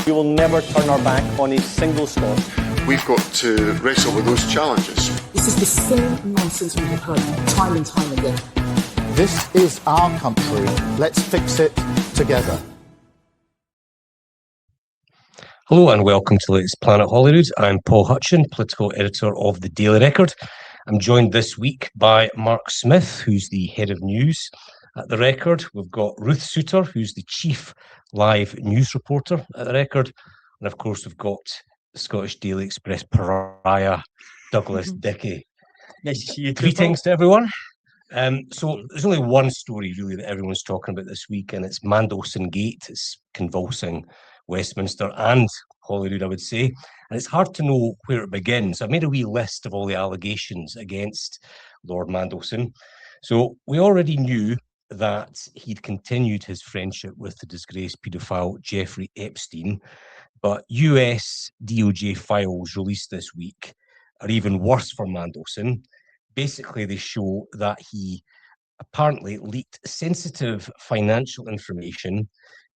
We will never turn our back on a single Scot. We've got to wrestle with those challenges. This is the same nonsense we have heard time and time again. This is our country. Let's fix it together. Hello and welcome to Latest Planet Holyrood. I'm Paul Hutchin, political editor of the Daily Record. I'm joined this week by Mark Smith, who's the head of news at the Record. We've got Ruth Souter, who's the chief live news reporter at the Record. And of course, we've got the Scottish Daily Express pariah, Douglas Dickey. Nice to see you. Greetings to everyone. So there's only one story really that everyone's talking about this week, and it's Mandelson Gate. It's convulsing Westminster and Holyrood, I would say. And it's hard to know where it begins. I've made a wee list of all the allegations against Lord Mandelson. So we already knew that he'd continued his friendship with the disgraced paedophile Jeffrey Epstein, but US DOJ files released this week are even worse for Mandelson. Basically, they show that he apparently leaked sensitive financial information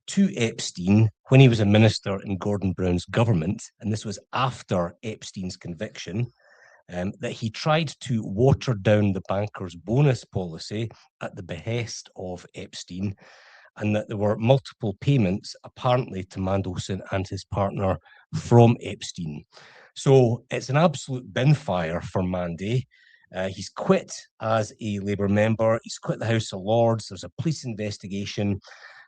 to Epstein when he was a minister in Gordon Brown's government, and this was after Epstein's conviction, that he tried to water down the banker's bonus policy at the behest of Epstein, and that there were multiple payments apparently to Mandelson and his partner from Epstein. So it's an absolute bin fire for Mandy. He's quit as a Labour member. He's quit the House of Lords. There's a police investigation.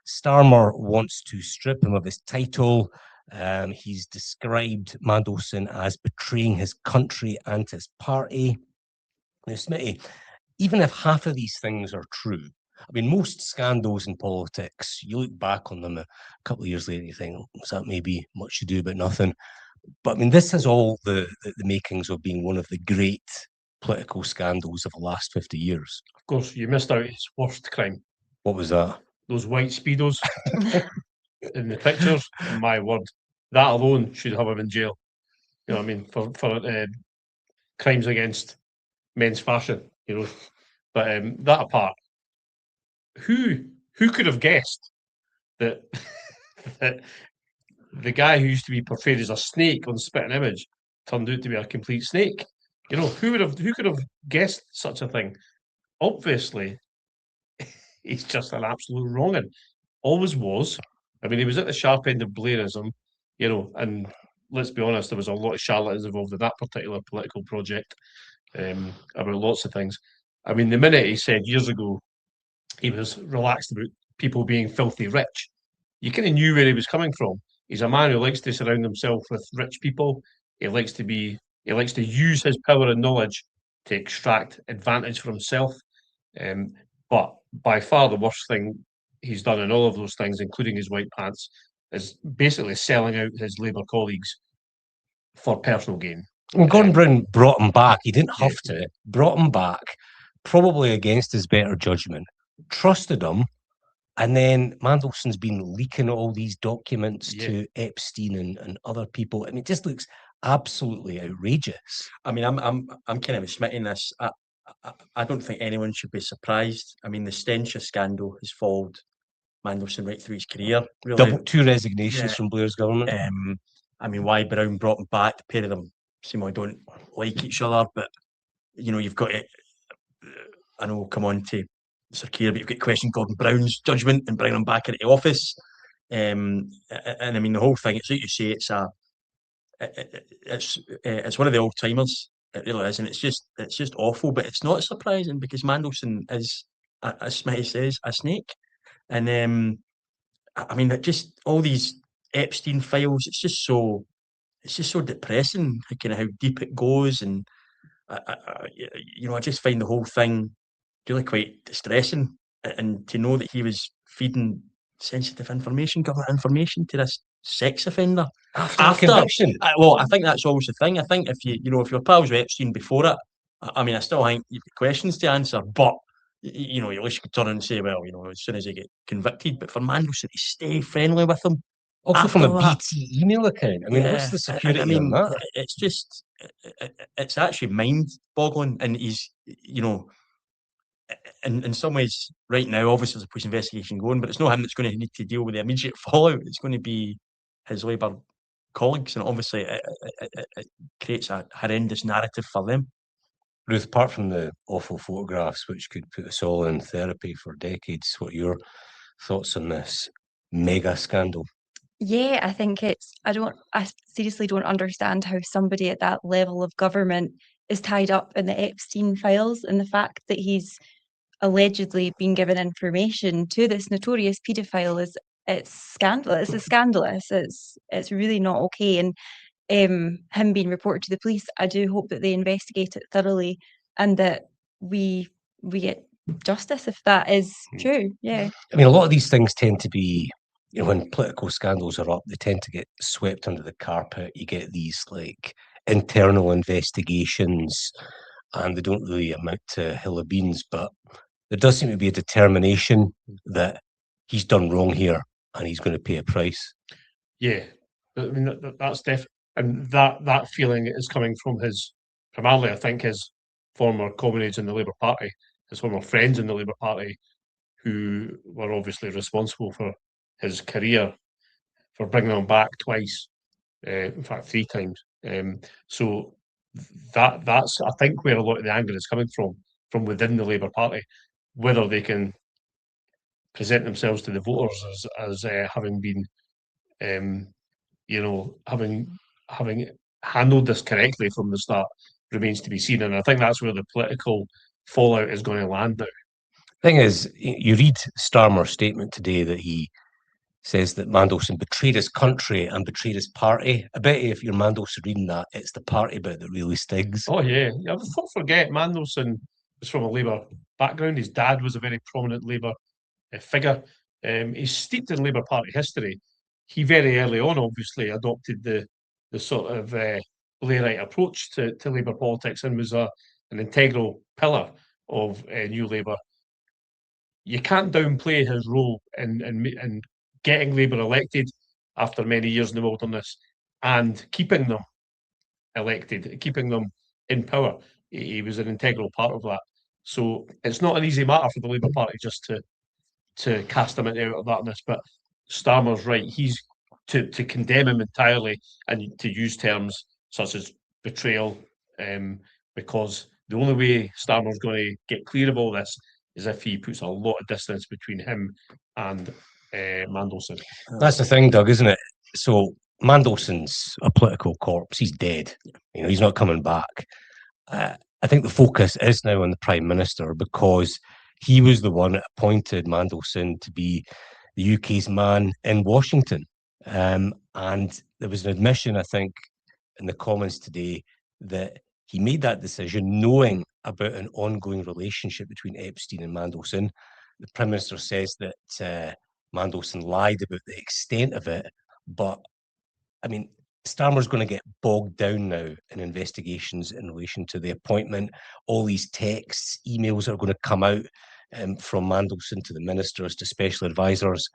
Starmer wants to strip him of his title. He's described Mandelson as betraying his country and his party. Now, Smitty, even if half of these things are true, I mean, most scandals in politics, you look back on them a couple of years later, you think, was that maybe much ado about nothing? But I mean, this has all the makings of being one of the great political scandals of the last 50 years. Of course, you missed out his worst crime. What was that? Those white Speedos in the pictures. My word, that alone should have him in jail. You know what I mean? For crimes against men's fashion, you know. But that apart, who could have guessed that that the guy who used to be portrayed as a snake on Spitting Image turned out to be a complete snake? You know, who could have guessed such a thing? Obviously, he's just an absolute wrong'un. Always was. I mean, he was at the sharp end of Blairism, you know, and let's be honest, there was a lot of charlatans involved in that particular political project about lots of things. I mean, the minute he said years ago he was relaxed about people being filthy rich, you kind of knew where he was coming from. He's a man who likes to surround himself with rich people. He likes to use his power and knowledge to extract advantage for himself. But by far the worst thing he's done in all of those things, including his white pants, is basically selling out his Labour colleagues for personal gain. When Gordon Brown brought him back, he didn't have to, brought him back, probably against his better judgment, trusted him, and then Mandelson's been leaking all these documents to Epstein and other people. I mean, it just looks absolutely outrageous. I mean, I'm kind of admitting this. I don't think anyone should be surprised. I mean, the stench of scandal has followed Mandelson right through his career. Really. Two resignations from Blair's government. I mean, why Brown brought him back? The pair of them seemingly don't like each other, but you know, you've got to. I know we'll come on to Sir Keir, but you've got to question Gordon Brown's judgment and bring him back into office. And I mean, the whole thing. It's like you say, it's one of the old timers. It really is, and it's just awful. But it's not surprising because Mandelson is, as Smithy says, a snake. And I mean, just all these Epstein files. It's just so depressing. Kind of how deep it goes, and I just find the whole thing really quite distressing. And to know that he was feeding sensitive information, government information, to this sex offender after conviction. Well, I think that's always the thing. I think if you're pals with Epstein before it, I mean, I still think you've got questions to answer, but you know, at least you could turn and say, well, you know, as soon as he get convicted. But for Mandelson to stay friendly with him, also from a BT email account. I mean, what's the security on that? It's just, it's actually mind-boggling, and he's, you know, in some ways, right now, obviously there's a police investigation going, but it's not him that's going to need to deal with the immediate fallout. It's going to be his Labour colleagues, and obviously it creates a horrendous narrative for them. Ruth, apart from the awful photographs, which could put us all in therapy for decades, what are your thoughts on this mega scandal? Yeah, I think I seriously don't understand how somebody at that level of government is tied up in the Epstein files, and the fact that he's allegedly been given information to this notorious paedophile it's scandalous. It's scandalous. It's really not okay. And him being reported to the police, I do hope that they investigate it thoroughly and that we get justice if that is true. Yeah. I mean, a lot of these things tend to be, when political scandals are up, they tend to get swept under the carpet. You get these like internal investigations, and they don't really amount to a hill of beans. But there does seem to be a determination that he's done wrong here and he's going to pay a price. Yeah, I mean that's definitely, and that feeling is coming from primarily, I think, his former comrades in the Labour Party, his former friends in the Labour Party, who were obviously responsible for his career, for bringing him back twice, in fact 3 times. So that's I think where a lot of the anger is coming from within the Labour Party, whether they can present themselves to the voters as having been, having handled this correctly from the start remains to be seen. And I think that's where the political fallout is going to land now. Thing is, you read Starmer's statement today that he says that Mandelson betrayed his country and betrayed his party. I bet you if you're Mandelson reading that, it's the party bit that really stings. Oh yeah, don't forget Mandelson was from a Labour background. His dad was a very prominent Labour figure. He's steeped in Labour Party history. He very early on, obviously, adopted the sort of Blairite approach to Labour politics and was an integral pillar of New Labour. You can't downplay his role in getting Labour elected after many years in the wilderness and keeping them elected, keeping them in power. He was an integral part of that. So it's not an easy matter for the Labour Party just to cast him out of darkness. But Starmer's right. He's to condemn him entirely and to use terms such as betrayal, because the only way Starmer's going to get clear of all this is if he puts a lot of distance between him and Mandelson. That's the thing, Doug, isn't it? So Mandelson's a political corpse. He's dead. He's not coming back. I think the focus is now on the Prime Minister because he was the one that appointed Mandelson to be the UK's man in Washington. And there was an admission, I think, in the Commons today that he made that decision knowing about an ongoing relationship between Epstein and Mandelson. The Prime Minister says that Mandelson lied about the extent of it, but I mean, Starmer's going to get bogged down now in investigations in relation to the appointment. All these texts, emails are going to come out from Mandelson to the ministers, to special advisors.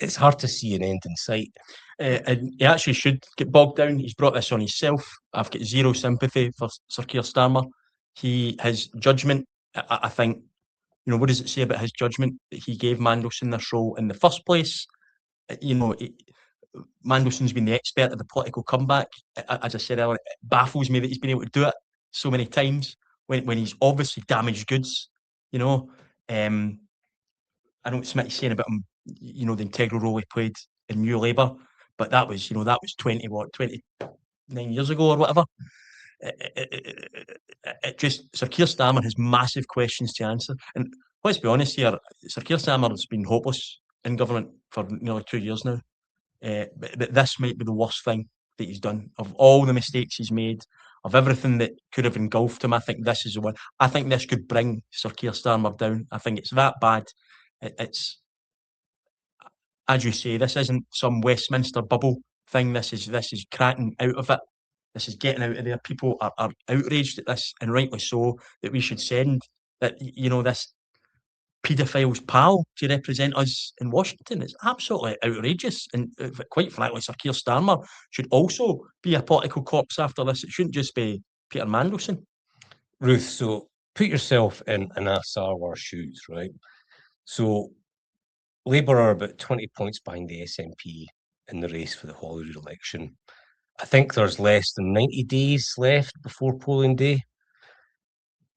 It's hard to see an end in sight. And he actually should get bogged down. He's brought this on himself. I've got zero sympathy for Sir Keir Starmer. His judgment, I think, what does it say about his judgment that he gave Mandelson this role in the first place? Mandelson's been the expert of the political comeback. As I said earlier, it baffles me that he's been able to do it so many times when he's obviously damaged goods. I know what Smitty's saying about him, the integral role he played in New Labour, but that was 29 years ago or whatever. It just, Sir Keir Starmer has massive questions to answer. And let's be honest here, Sir Keir Starmer has been hopeless in government for nearly 2 years now. But this might be the worst thing that he's done. Of all the mistakes he's made, of everything that could have engulfed him, I think this is the one. I think this could bring Sir Keir Starmer down. I think it's that bad. It's, as you say, this isn't some Westminster bubble thing. This is cracking out of it. This is getting out of there. People are outraged at this, and rightly so, that we should send that, this paedophile's pal to represent us in Washington. It's absolutely outrageous. And quite frankly, Sir Keir Starmer should also be a political corpse after this. It shouldn't just be Peter Mandelson. Ruth, so put yourself in a Sarwar shoes, right? So Labour are about 20 points behind the SNP. in the race for the Holyrood election. I think there's less than 90 days left before polling day.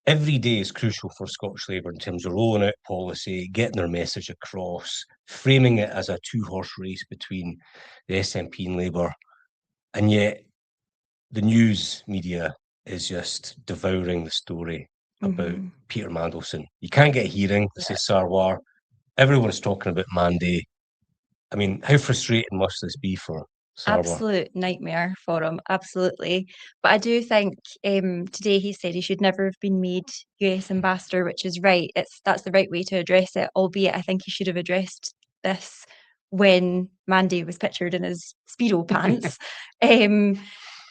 Every day is crucial for Scottish Labour in terms of rolling out policy, getting their message across, framing it as a two-horse race between the SNP and Labour. And yet the news media is just devouring the story about Peter Mandelson. You can't get a hearing, this is Sarwar. Everyone's talking about Manday. I mean, how frustrating must this be for Sarwar? Absolute nightmare for him, absolutely. But I do think today he said he should never have been made US ambassador, which is right. That's the right way to address it, albeit I think he should have addressed this when Mandy was pictured in his Speedo pants.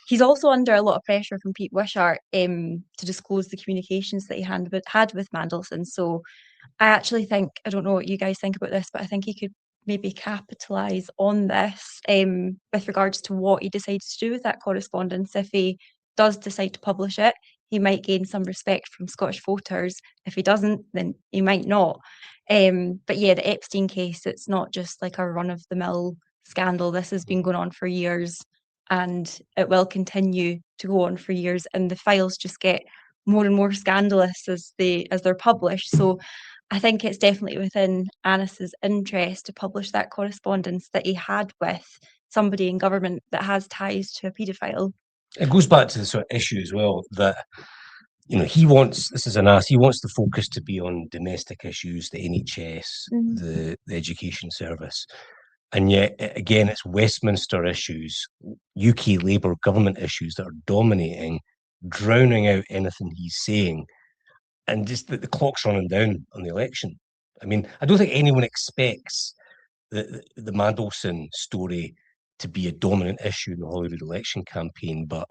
He's also under a lot of pressure from Pete Wishart to disclose the communications that he had with Mandelson. So I actually think, I don't know what you guys think about this, but I think he could maybe capitalise on this with regards to what he decides to do with that correspondence. If he does decide to publish it, he might gain some respect from Scottish voters. If he doesn't, then he might not. But yeah, the Epstein case, it's not just like a run-of-the-mill scandal. This has been going on for years and it will continue to go on for years. And the files just get more and more scandalous as they're published. So I think it's definitely within Annis's interest to publish that correspondence that he had with somebody in government that has ties to a paedophile. It goes back to the sort of issue as well that, you know, he wants the focus to be on domestic issues, the NHS, the education service. And yet, again, it's Westminster issues, UK Labour government issues that are dominating, drowning out anything he's saying. And just that the clock's running down on the election. I mean, I don't think anyone expects the Mandelson story to be a dominant issue in the Holyrood election campaign. But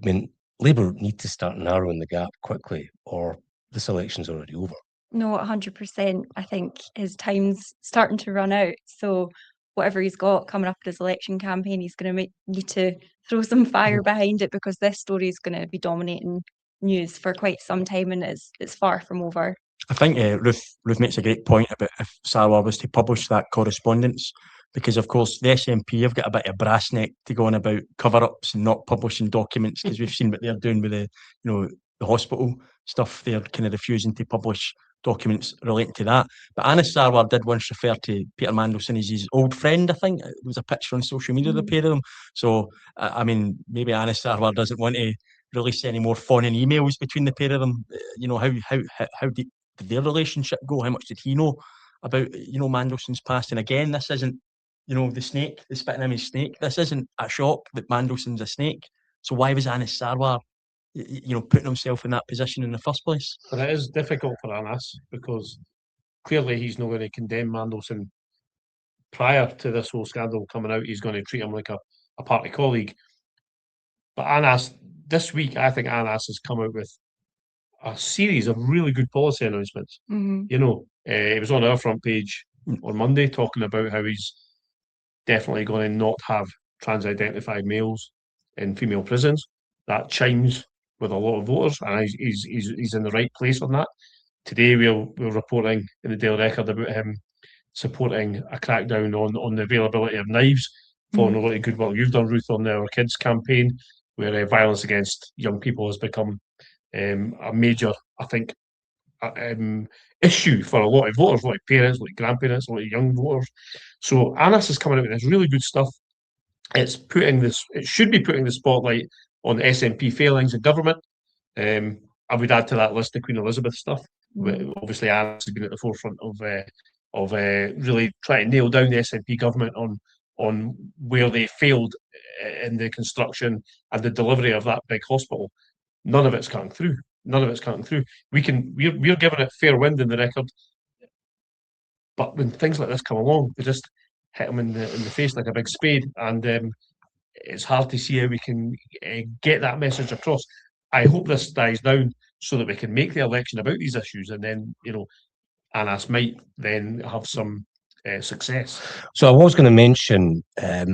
I mean, Labour need to start narrowing the gap quickly, or this election's already over. No, 100%. I think his time's starting to run out. So whatever he's got coming up in his election campaign, he's going to need to throw some fire behind it, because this story is going to be dominating news for quite some time, and it's far from over. I think Ruth makes a great point about if Sarwar was to publish that correspondence, because of course the SNP have got a bit of brass neck to go on about cover-ups and not publishing documents, because we've seen what they're doing with the hospital stuff. They're kind of refusing to publish documents relating to that. But Annis Sarwar did once refer to Peter Mandelson as his old friend. I think it was a picture on social media of the pair of them. So I mean, maybe Annis Sarwar doesn't want to release any more fawning emails between the pair of them. You know, how deep did their relationship go? How much did he know about Mandelson's past? And again, this isn't the snake, the spitting image snake. This isn't a shock that Mandelson's a snake. So why was Annis Sarwar putting himself in that position in the first place? But it is difficult for Annis, because clearly he's not going to condemn Mandelson prior to this whole scandal coming out. He's going to treat him like a party colleague. But Annis, this week, I think Annis has come out with a series of really good policy announcements. It was on our front page on Monday talking about how he's definitely going to not have trans-identified males in female prisons. That chimes with a lot of voters, and he's in the right place on that. Today we're reporting in the Daily Record about him supporting a crackdown on the availability of knives, following a lot of good work you've done, Ruth, on the Our Kids campaign, where violence against young people has become a major, I think, issue for a lot of voters, like parents, like grandparents, like young voters. So Annis is coming out with this really good stuff. It should be putting the spotlight on the SNP failings in government. I would add to that list the Queen Elizabeth stuff. Obviously, Annis has been at the forefront of really trying to nail down the SNP government on where they failed in the construction and the delivery of that big hospital. None of it's coming through. We're giving it fair wind in the record, but when things like this come along, they just hit them in the face like a big spade, and it's hard to see how we can get that message across. I hope this dies down so that we can make the election about these issues, and then Annis might then have some success. So I was going to mention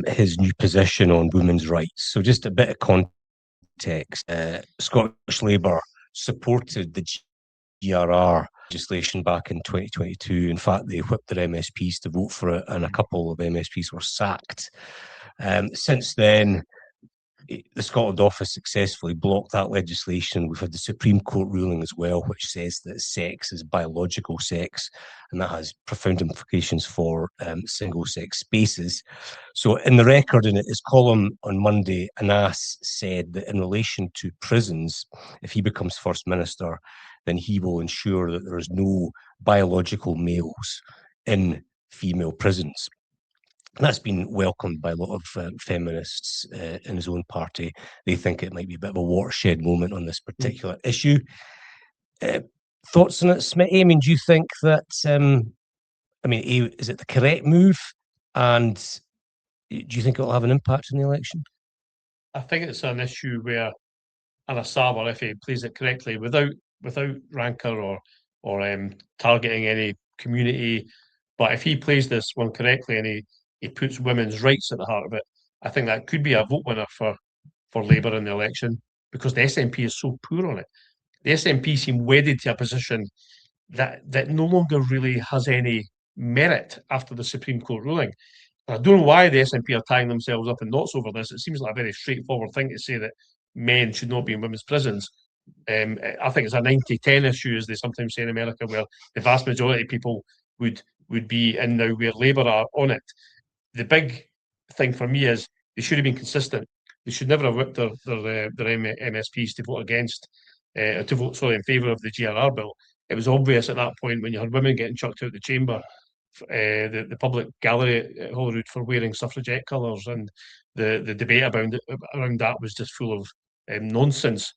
his new position on women's rights. So just a bit of context. Scottish Labour supported the GRR legislation back in 2022. In fact, they whipped their MSPs to vote for it, and a couple of MSPs were sacked. Since then, the Scotland office successfully blocked that legislation. We've had the Supreme Court ruling as well, which says that sex is biological sex, and that has profound implications for single-sex spaces. So in the Record, in his column on Monday, Anas said that in relation to prisons, if he becomes First Minister, then he will ensure that there is no biological males in female prisons. And that's been welcomed by a lot of feminists in his own party. They think it might be a bit of a watershed moment on this particular issue. Thoughts on it, Smitty? I mean, do you think that, is it the correct move? And do you think it'll have an impact on the election? I think it's an issue where Sarwar, if he plays it correctly, without rancour or targeting any community, but if he plays this one correctly and he puts women's rights at the heart of it, I think that could be a vote winner for Labour in the election, because the SNP is so poor on it. The SNP seem wedded to a position that no longer really has any merit after the Supreme Court ruling. And I don't know why the SNP are tying themselves up in knots over this. It seems like a very straightforward thing to say that men should not be in women's prisons. I think it's a 90-10 issue, as they sometimes say in America, where the vast majority of people would be in now where Labour are on it. The big thing for me is they should have been consistent. They should never have whipped their MSPs to vote against, in favour of the GRR bill. It was obvious at that point, when you had women getting chucked out the chamber, the public gallery at Holyrood, for wearing suffragette colours, and the debate around that was just full of nonsense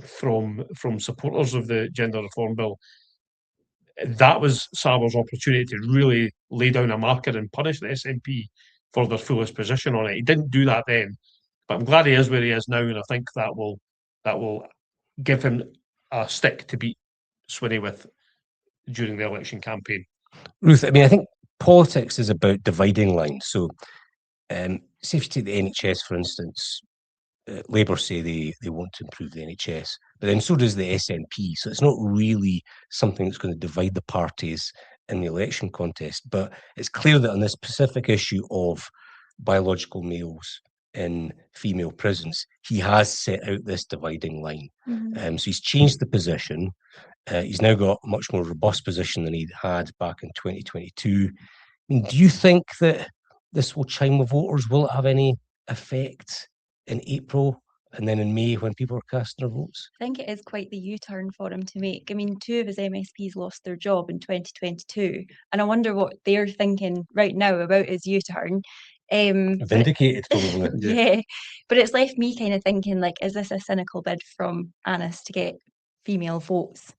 from supporters of the gender reform bill. That was Sarwar's opportunity to really lay down a marker and punish the SNP for their foolish position on it. He didn't do that then, but I'm glad he is where he is now, and I think that will give him a stick to beat Swinney with during the election campaign. Ruth, I mean, I think politics is about dividing lines. So, say if you take the NHS, for instance, Labour say they want to improve the NHS, but then so does the SNP. So it's not really something that's going to divide the parties in the election contest. But it's clear that on this specific issue of biological males in female prisons, he has set out this dividing line. So he's changed the position. He's now got a much more robust position than he had back in 2022. I mean, do you think that this will chime with voters? Will it have any effect in April and then in May when people are casting their votes? I think it is quite the U-turn for him to make. I mean, 2 of his MSPs lost their job in 2022, and I wonder what they're thinking right now about his U-turn. Vindicated, probably. Yeah, but it's left me kind of thinking, like, is this a cynical bid from Anas to get female votes?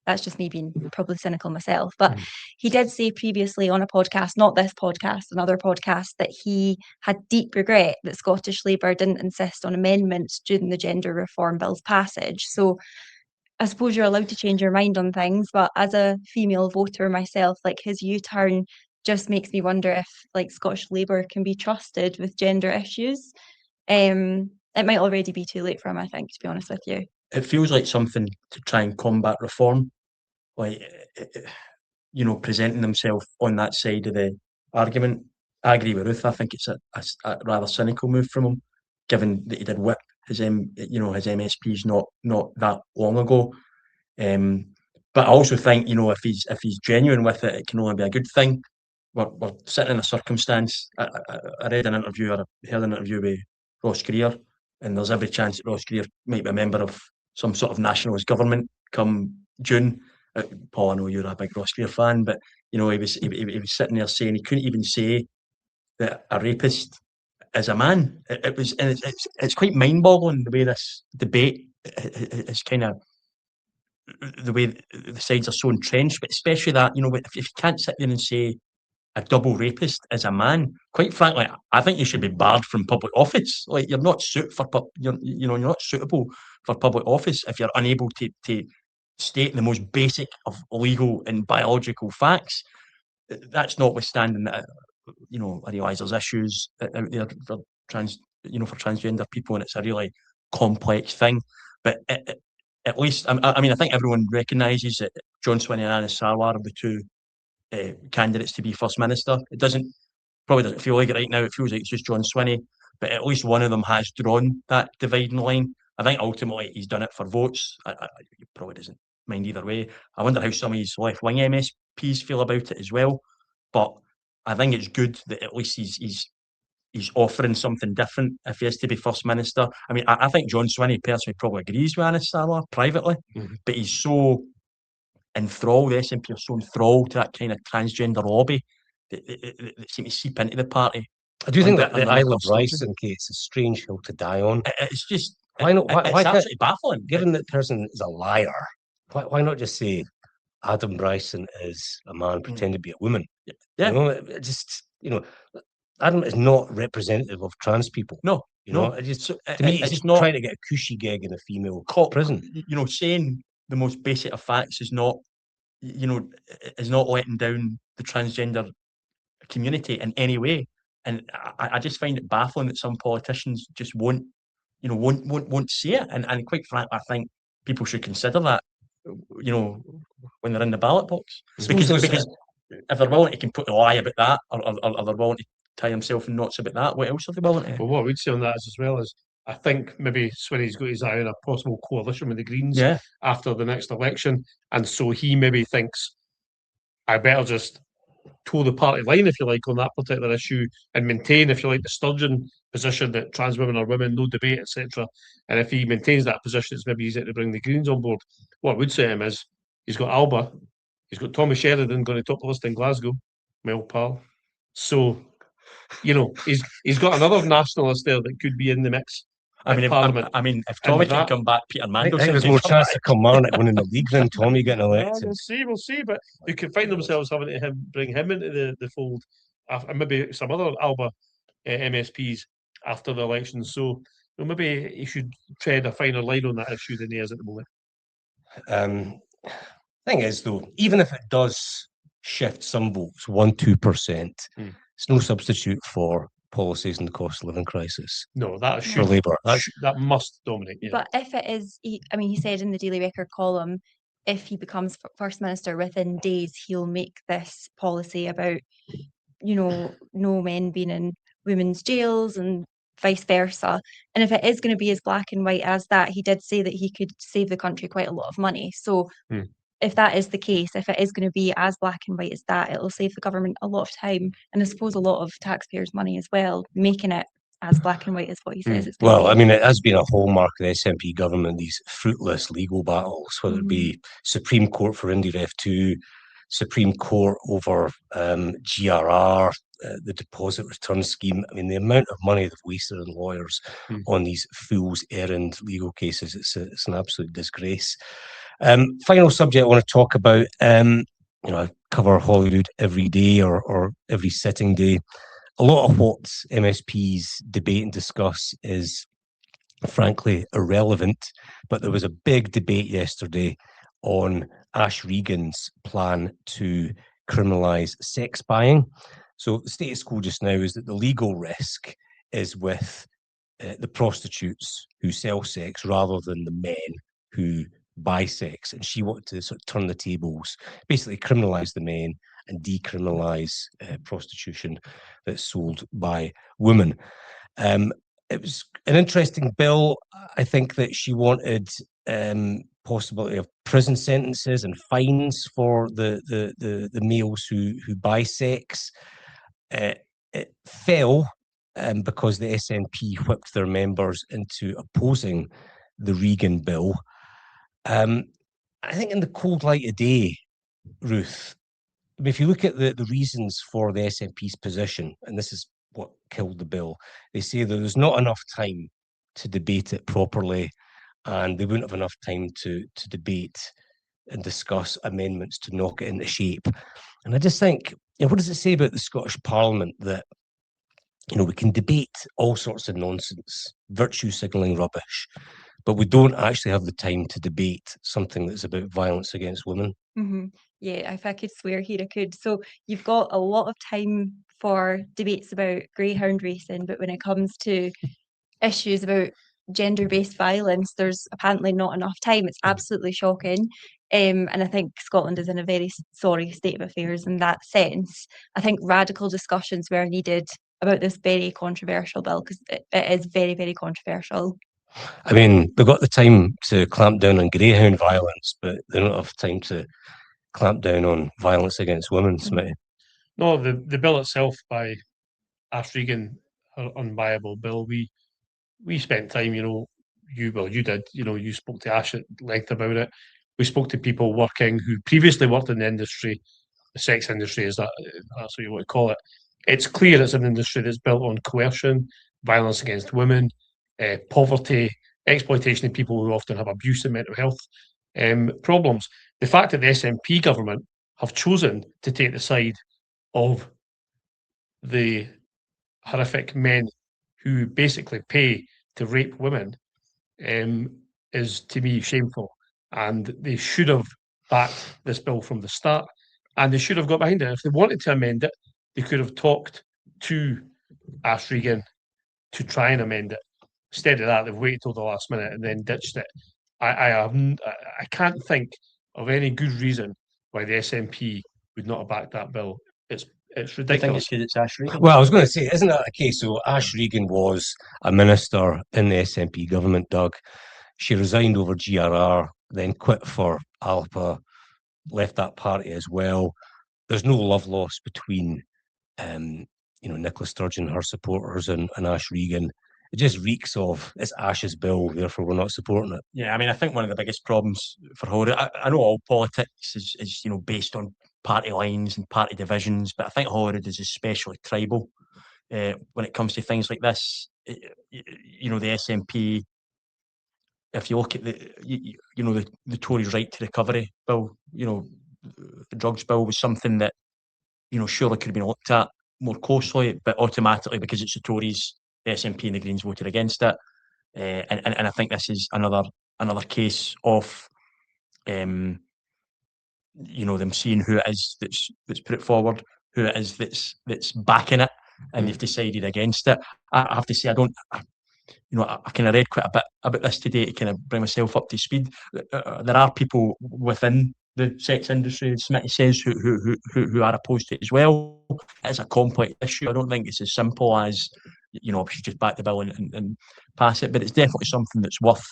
That's just me being probably cynical myself. But he did say previously on a podcast, not this podcast, another podcast, that he had deep regret that Scottish Labour didn't insist on amendments during the gender reform bill's passage. So I suppose you're allowed to change your mind on things, but as a female voter myself, like, his U-turn just makes me wonder if, like, Scottish Labour can be trusted with gender issues. It might already be too late for him, I think, to be honest with you. It feels like something to try and combat reform, like, presenting himself on that side of the argument. I agree with Ruth. I think it's a rather cynical move from him, given that he did whip his MSPs not that long ago. But I also think, if he's genuine with it, it can only be a good thing. We're sitting in a circumstance. I read an interview, or I heard an interview with Ross Greer, and there's every chance that Ross Greer might be a member of some sort of nationalist government come June. Paul, I know you're a big Ross Greer fan, but he was sitting there saying he couldn't even say that a rapist is a man. It's quite mind-boggling the way this debate is kind of, the way the sides are so entrenched, but especially that, if you can't sit there and say a double rapist is a man, quite frankly, I think you should be barred from public office. Like, you're not you're not suitable for public office if you're unable to state the most basic of legal and biological facts. That's notwithstanding that, I realise there's issues out there for transgender people, and it's a really complex thing. But at least, I mean, I think everyone recognises that John Swinney and Anas Sarwar are the two candidates to be First Minister. It probably doesn't feel like it right now. It feels like it's just John Swinney, but at least one of them has drawn that dividing line. I think ultimately he's done it for votes. He probably doesn't mind either way. I wonder how some of his left-wing MSPs feel about it as well. But I think it's good that at least he's offering something different if he is to be First Minister. I mean, I think John Swinney personally probably agrees with Anas Sarwar privately, but he's so enthralled, the SNP are so enthralled to that kind of transgender lobby that seem to seep into the party. I do think that the under Isle Nicola of Sturgeon. Rice case is a strange hill to die on. It's just, Why not? Why it's can't, absolutely baffling. given that person is a liar, why not just say Adam Bryson is a man pretending to be a woman? Yeah. You know, it just, Adam is not representative of trans people. No, You know, no. it just, So, to me, it's it's just not- trying to get a cushy gig in a female prison. Saying the most basic of facts is not, is not letting down the transgender community in any way. And I just find it baffling that some politicians just won't see it. And quite frankly, I think people should consider that, when they're in the ballot box. Because if they're willing to completely lie about that, or they're willing to tie themselves in knots about that, what else are they willing to? Well, what I would say on that is as well is I think maybe Swinney's got his eye on a possible coalition with the Greens after the next election, and so he maybe thinks I better just toe the party line, if you like, on that particular issue and maintain, if you like, the Sturgeon position that trans women are women, no debate, etc. And if he maintains that position, it's maybe easier to bring the Greens on board. What I would say to him is he's got Alba, he's got Tommy Sheridan going to top the list in Glasgow, my old pal. So, he's got another nationalist there that could be in the mix. Parliament. If Tommy can come back, Peter I think Mandelson there's can more come chance back. of Kilmarnock winning the league than Tommy getting elected. We'll see. But they could find themselves having to bring him into the fold, and maybe some other Alba MSPs after the election. So maybe he should tread a finer line on that issue than he is at the moment. Thing is, though, even if it does shift some votes, 1-2%, it's no substitute for policies in the cost of living crisis. No, that for Labour. That must dominate. Yeah. But if it is, he said in the Daily Record column, if he becomes First Minister within days, he'll make this policy about, no men being in women's jails and vice versa. And if it is going to be as black and white as that, he did say that he could save the country quite a lot of money. So if that is the case, if it is going to be as black and white as that, it'll save the government a lot of time and I suppose a lot of taxpayers' money as well, making it as black and white as what he says it's Well, I mean, it has been a hallmark of the SNP government, these fruitless legal battles, whether it be Supreme Court for IndyRef 2, Supreme Court over GRR, the deposit return scheme. I mean, the amount of money they've wasted on lawyers on these fool's errand legal cases, it's an absolute disgrace. Final subject I want to talk about, I cover Holyrood every day or every sitting day. A lot of what MSPs debate and discuss is frankly irrelevant, but there was a big debate yesterday on Ash Regan's plan to criminalise sex buying. So the status quo just now is that the legal risk is with the prostitutes who sell sex rather than the men who buy sex. And she wanted to sort of turn the tables, basically criminalise the men and decriminalise prostitution that's sold by women. It was an interesting bill. I think that she wanted possibility of prison sentences and fines for the males who buy sex. It fell because the SNP whipped their members into opposing the Regan bill. I think in the cold light of day, Ruth, I mean, if you look at the reasons for the SNP's position, and this is what killed the bill, they say that there's not enough time to debate it properly, and they wouldn't have enough time to debate and discuss amendments to knock it into shape. And I just think, what does it say about the Scottish Parliament that, we can debate all sorts of nonsense, virtue signalling rubbish, but we don't actually have the time to debate something that's about violence against women? Yeah, if I could swear here, I could. So you've got a lot of time for debates about greyhound racing, but when it comes to issues about gender-based violence, there's apparently not enough time. It's absolutely shocking. And I think Scotland is in a very sorry state of affairs in that sense. I think radical discussions were needed about this very controversial bill, because it is very, very controversial. I mean, they've got the time to clamp down on greyhound violence, but they don't have time to clamp down on violence against women, Smitty. No, the bill itself by Ash Regan, her unviable bill, we spent time, you did, you spoke to Ash at length about it. We spoke to people who previously worked in the industry, the sex industry, that's what you want to call it. It's clear it's an industry that's built on coercion, violence against women, poverty, exploitation of people who often have abuse and mental health problems. The fact that the SNP government have chosen to take the side of the horrific men who basically pay to rape women is, to me, shameful. And they should have backed this bill from the start, and they should have got behind it. If they wanted to amend it, they could have talked to Ash Regan to try and amend it. Instead of that, they've waited till the last minute and then ditched it. I can't think of any good reason why the SNP would not have backed that bill. It's I think ridiculous. it's because it's Ash Regan. Well, I was going to say, isn't that the case? So Ash Regan was a minister in the SNP government, Doug. She resigned over GRR, then quit for ALPA, left that party as well. There's no love lost between, Nicola Sturgeon, her supporters, and Ash Regan. It just reeks of it's Ash's bill, therefore we're not supporting it. Yeah, I mean, I think one of the biggest problems for Holyrood, I know all politics is based on party lines and party divisions, but I think Holyrood is especially tribal when it comes to things like this. The SNP, if you look at the Tories' right to recovery bill, the drugs bill was something that surely could have been looked at more closely, but automatically, because it's the Tories, the SNP and the Greens voted against it, and I think this is another case of them seeing who it is that's put it forward, who it is that's backing it, and they've decided against it. I have to say, I kind of read quite a bit about this today to kind of bring myself up to speed. There are people within the sex industry, Smitty says, who are opposed to it as well. It's a complex issue. I don't think it's as simple as we should just back the bill and pass it, but it's definitely something that's worth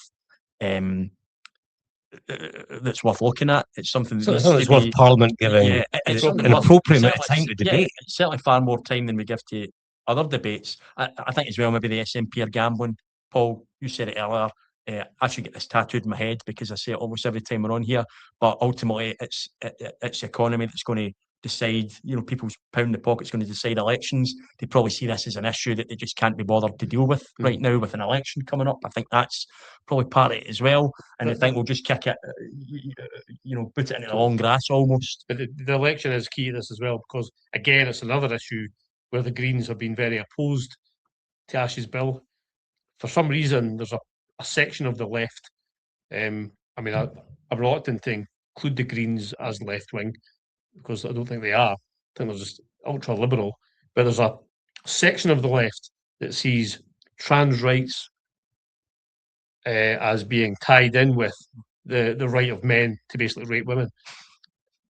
looking at. It's something So it's worth Parliament giving an appropriate amount of time to debate. It's certainly far more time than we give to other debates. I think as well, maybe the SNP are gambling. Paul, you said it earlier. I should get this tattooed in my head because I say it almost every time we're on here. But ultimately, it's the economy that's going to decide. People's pound in the pocket's going to decide elections. They probably see this as an issue that they just can't be bothered to deal with right now with an election coming up. I think that's probably part of it as well. And I think we'll just kick it, put it in the long grass almost. But the election is key to this as well, because again, it's another issue where the Greens have been very opposed to Ash's bill. For some reason, there's a section of the left. I'm reluctant to include the Greens as left wing because I don't think they are. I think they're just ultra liberal. But there's a section of the left that sees trans rights as being tied in with the right of men to basically rape women.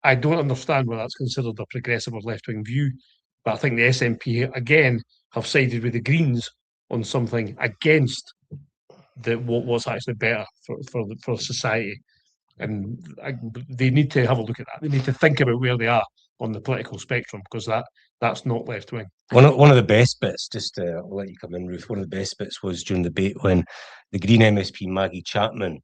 I don't understand why that's considered a progressive or left wing view, but I think the SNP again have sided with the Greens on something against what's actually better for society, and they need to have a look at that. They need to think about where they are on the political spectrum, because that's not left wing. One of the best bits, just to let you come in, Ruth. One of the best bits was during the debate when the Green MSP Maggie Chapman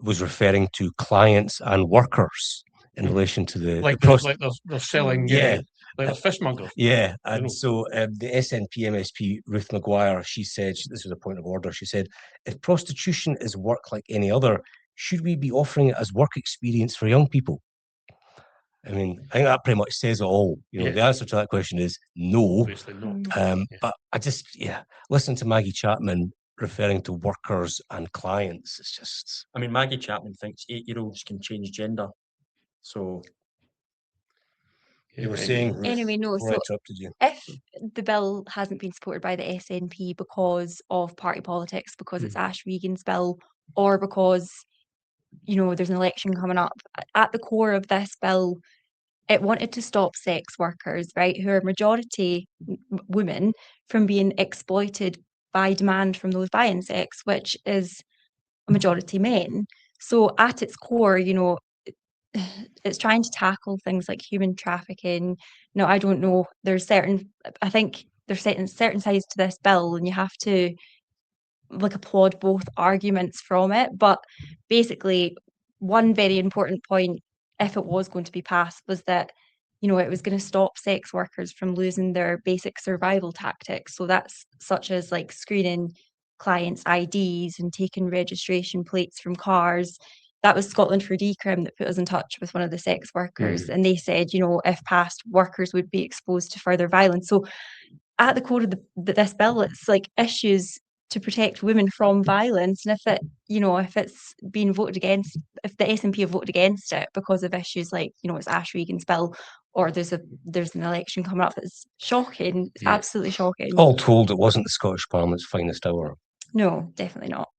was referring to clients and workers in relation to the they're selling. Like a fishmonger. Yeah, and so the SNP MSP, Ruth Maguire, she said, this was a point of order, she said, if prostitution is work like any other, should we be offering it as work experience for young people? I mean, I think that pretty much says it all. The answer to that question is no. Obviously not. But I just, listen to Maggie Chapman referring to workers and clients. It's just... I mean, Maggie Chapman thinks 8-year-olds can change gender. So... You were saying, Ruth, Anyway, no, before I so interrupted you. if the bill hasn't been supported by the SNP because of party politics, because it's Ash Regan's bill, or because, there's an election coming up, at the core of this bill, it wanted to stop sex workers, right, who are majority women, from being exploited by demand from those buying sex, which is a majority men. So at its core, it's trying to tackle things like human trafficking. No, I don't know. I think there's certain sides to this bill, and you have to applaud both arguments from it. But basically, one very important point, if it was going to be passed, was that it was going to stop sex workers from losing their basic survival tactics. So that's such as screening clients' IDs and taking registration plates from cars. That was Scotland for Decrim that put us in touch with one of the sex workers, and they said, if passed, workers would be exposed to further violence. So at the core of this bill, it's issues to protect women from violence, and if it's been voted against, if the SNP have voted against it because of issues like it's Ash Regan's bill, or there's an election coming up, it's shocking. It's absolutely shocking. All told, it wasn't the Scottish Parliament's finest hour. No, definitely not.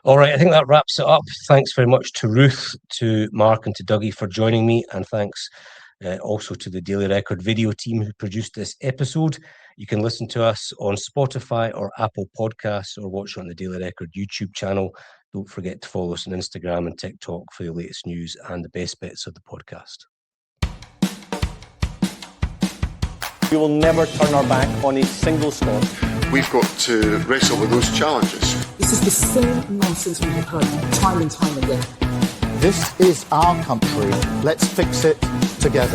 All right, I think that wraps it up. Thanks very much to Ruth, to Mark, and to Dougie for joining me, and thanks also to the Daily Record video team who produced this episode. You can listen to us on Spotify or Apple Podcasts, or watch it on the Daily Record YouTube channel. Don't forget to follow us on Instagram and TikTok for the latest news and the best bits of the podcast. We will never turn our back on a single Scot. We've got to wrestle with those challenges. This is the same nonsense we have heard time and time again. This is our country. Let's fix it together.